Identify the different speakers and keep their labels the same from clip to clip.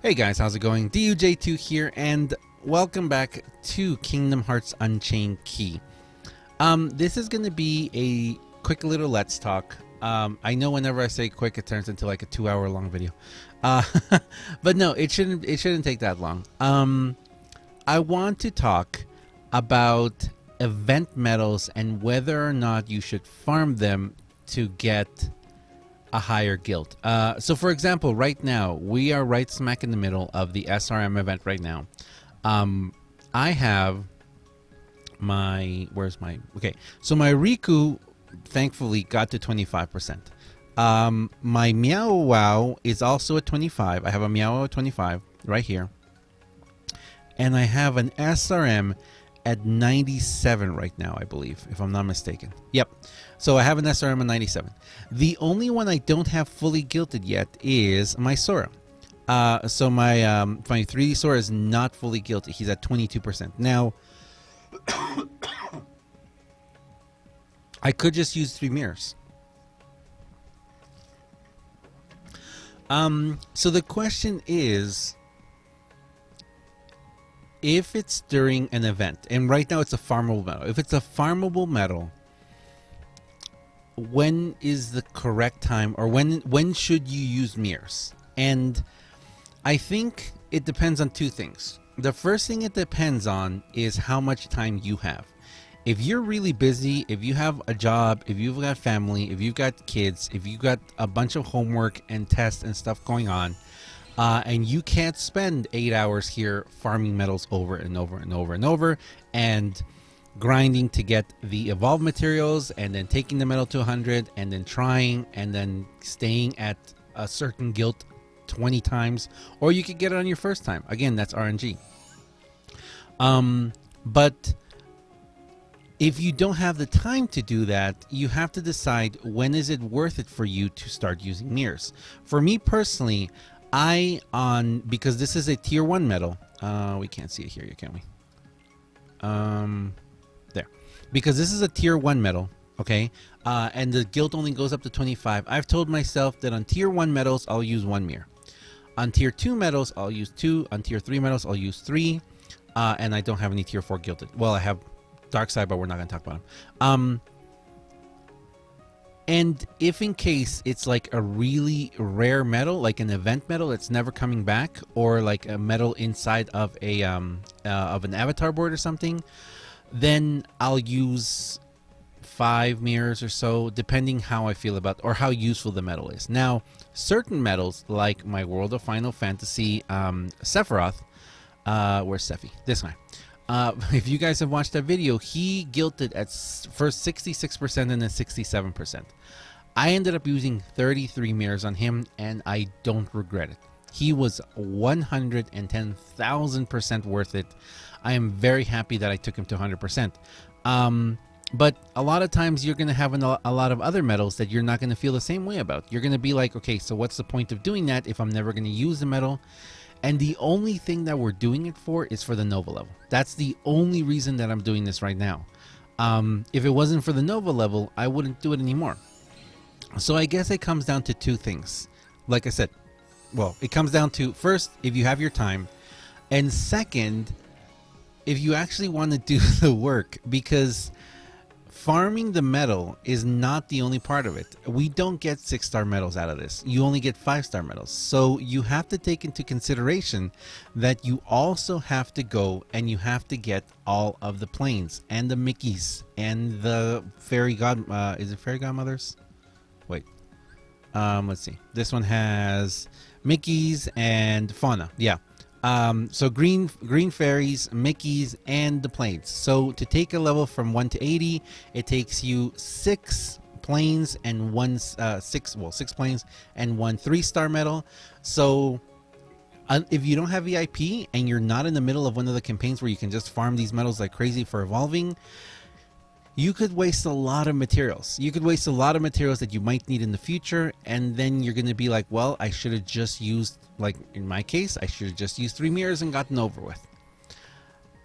Speaker 1: Hey guys, how's it going? DUJ2 here, and welcome back to Kingdom Hearts Unchained Key. This is going to be a quick little let's talk. I know whenever I say quick, it turns into like a 2-hour long video. Uh, but no, it shouldn't take that long. I want to talk about event medals and whether or not you should farm them to get a higher guild. So for example, right now we are right smack in the middle of the SRM event right now. I have my so my Riku thankfully got to 25%. My Meow Wow is also at 25. I have a Meow Wow at 25 right here, and I have an SRM at 97 right now, I believe, if I'm not mistaken. Yep. So I have an SRM at 97. The only one I don't have fully guilted yet is my Sora. So my 3D Sora is not fully guilted. He's at 22%. Now, I could just use 3 mirrors. So the question is, if it's during an event, and right now it's a farmable medal. If it's a farmable medal, when is the correct time, or when should you use mirrors? And I think it depends on 2 things. The first thing it depends on is how much time you have. If you're really busy, if you have a job, if you've got family, if you've got kids, if you've got a bunch of homework and tests and stuff going on, and you can't spend 8 hours here farming medals over and over and over and over and grinding to get the evolved materials and then taking the medal to 100 and then trying and then staying at a certain guild 20 times, or you could get it on your first time. Again, that's RNG. But if you don't have the time to do that, you have to decide when is it worth it for you to start using mirrors. For me personally, because this is a tier 1 medal, we can't see it here, can we? There. Because this is a tier 1 medal, okay? And the guild only goes up to 25. I've told myself that on tier 1 medals, I'll use 1 mirror. On tier 2 medals, I'll use 2. On tier 3 medals, I'll use 3. And I don't have any tier 4 gilded. Well, I have Dark Side, but we're not going to talk about him. And if in case it's like a really rare medal, like an event medal that's never coming back, or like a medal inside of a of an avatar board or something, then I'll use 5 mirrors or so, depending how I feel about or how useful the medal is. Now, certain medals like my World of Final Fantasy Sephiroth, where's Sephi? This guy. If you guys have watched that video, he guilted at first 66% and then 67%. I ended up using 33 mirrors on him, and I don't regret it. He was 110,000% worth it. I am very happy that I took him to 100%. But a lot of times you're going to have a lot of other medals that you're not going to feel the same way about. You're going to be like, okay, so what's the point of doing that if I'm never going to use the medal? And the only thing that we're doing it for is for the Nova level. That's the only reason that I'm doing this right now. If it wasn't for the Nova level, I wouldn't do it anymore. So I guess it comes down to 2 things. Like I said, well, it comes down to, first, if you have your time, and second, if you actually want to do the work, because farming the medal is not the only part of it. We don't get 6-star medals out of this. You only get 5-star medals. So you have to take into consideration that you also have to go and you have to get all of the planes and the Mickeys and the fairy god. Is it fairy godmothers? Wait. Let's see. This one has Mickeys and Fauna. Yeah. So green fairies, Mickeys, and the planes. So to take a level from 1 to 80, it takes you 6 planes and 6 planes and 1 3-star medal. So if you don't have VIP and you're not in the middle of one of the campaigns where you can just farm these medals like crazy for evolving, you could waste a lot of materials. You could waste a lot of materials that you might need in the future, and then you're going to be like, well, I should have just used, like in my case, I should have just used 3 mirrors and gotten over with.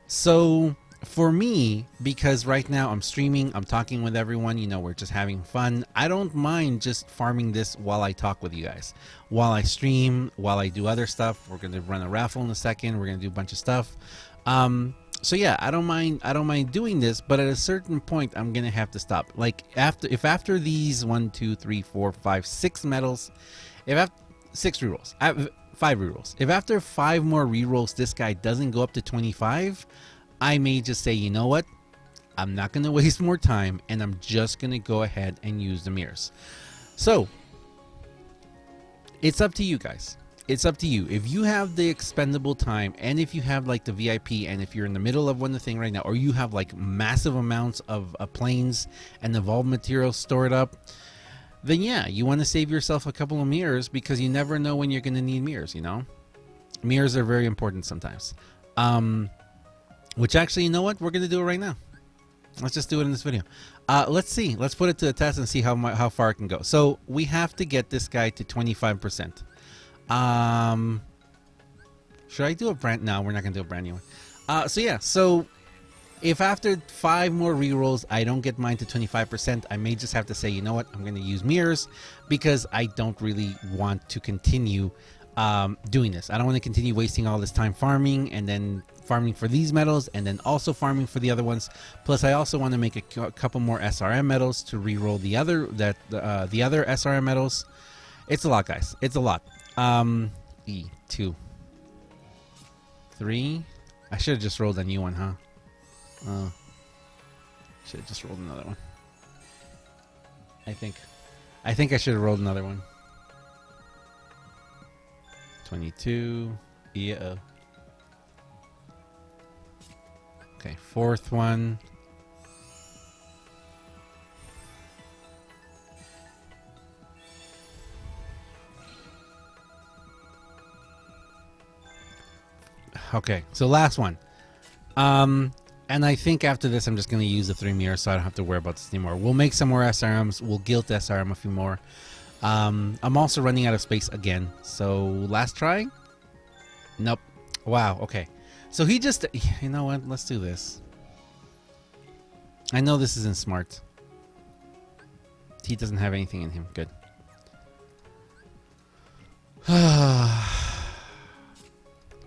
Speaker 1: So for me, because right now I'm streaming, I'm talking with everyone, we're just having fun. I don't mind just farming this while I talk with you guys, while I stream, while I do other stuff. We're gonna run a raffle in a second. We're gonna do a bunch of stuff. So yeah, I don't mind doing this, but at a certain point I'm gonna have to stop. Like after these 1, 2, 3, 4, 5, 6 medals, if after 6 rerolls, 5 rerolls, if after 5 more rerolls this guy doesn't go up to 25, I may just say, you know what, I'm not gonna waste more time, and I'm just gonna go ahead and use the mirrors. So it's up to you guys. It's up to you. If you have the expendable time, and if you have like the VIP, and if you're in the middle of one thing right now, or you have like massive amounts of planes and evolved materials stored up, then yeah, you want to save yourself a couple of mirrors, because you never know when you're going to need mirrors. Mirrors are very important sometimes. Which actually, you know what? We're going to do it right now. Let's just do it in this video. Let's see. Let's put it to the test and see how far it can go. So we have to get this guy to 25%. Should I do a brand? No, we're not gonna do a brand new one. So yeah, so if after 5 more rerolls I don't get mine to 25%, I may just have to say, you know what, I'm gonna use mirrors, because I don't really want to continue doing this. I don't want to continue wasting all this time farming, and then farming for these medals, and then also farming for the other ones. Plus I also want to make a couple more SRM medals to reroll the other SRM medals. It's a lot, guys. It's a lot. E 2 3. I should have just rolled a new one, huh? Oh, should have just rolled another one. I think I should have rolled another one. 22. Yeah. Okay, 4th one. Okay, so last one. And I think after this I'm just going to use the 3 mirrors, so I don't have to worry about this anymore. We'll make some more SRMs. We'll guilt SRM a few more. I'm also running out of space again. So last try? Nope. Wow, okay. So he just... You know what? Let's do this. I know this isn't smart. He doesn't have anything in him. Good.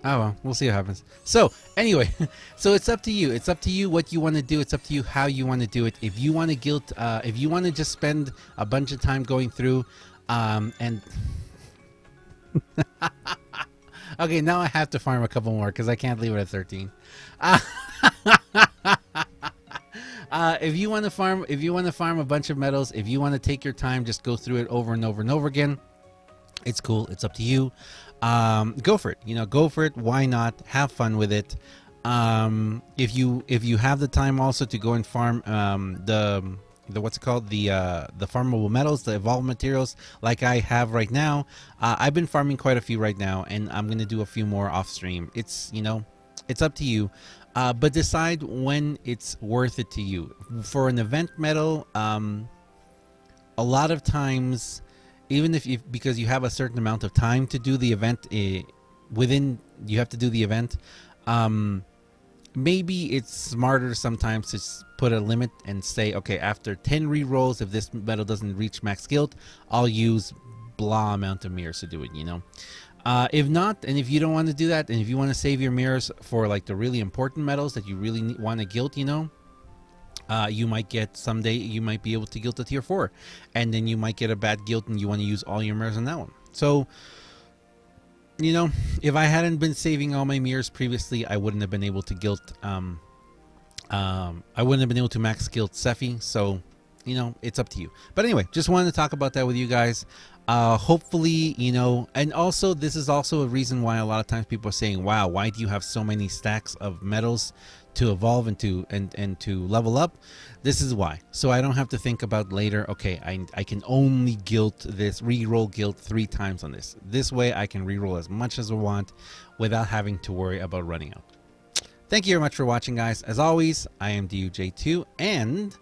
Speaker 1: Oh well, we'll see what happens. So anyway, so it's up to you. It's up to you what you want to do. It's up to you how you want to do it. If you want to guilt, if you want to just spend a bunch of time going through, and okay, now I have to farm a couple more because I can't leave it at 13. If you want to farm a bunch of medals, if you want to take your time, just go through it over and over and over again. It's cool. It's up to you. Go for it. Go for it. Why not? Have fun with it. If you have the time also to go and farm the what's it called, the farmable metals, the evolved materials, like I have right now. I've been farming quite a few right now, and I'm gonna do a few more off stream. It's it's up to you, but decide when it's worth it to you. For an event medal, a lot of times, even if because you have a certain amount of time to do the event, you have to do the event, maybe it's smarter sometimes to put a limit and say, okay, after 10 rerolls, if this medal doesn't reach max guild, I'll use blah amount of mirrors to do it. If not, and if you don't want to do that, and if you want to save your mirrors for like the really important medals that you really want to guild, you might get someday, you might be able to guild a tier 4, and then you might get a bad guild and you want to use all your mirrors on that one. So, if I hadn't been saving all my mirrors previously, I wouldn't have been able to guild, I wouldn't have been able to max guild Sephi. So, it's up to you. But anyway, just wanted to talk about that with you guys. Hopefully, and also this is also a reason why a lot of times people are saying, wow, why do you have so many stacks of medals to evolve and to level up? This is why, so I don't have to think about later, okay, I can only guild this, reroll guild 3 times on this way I can reroll as much as I want without having to worry about running out. Thank you very much for watching, guys. As always, I am DUJ2, and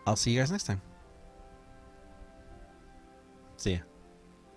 Speaker 1: I'll see you guys next time. See ya.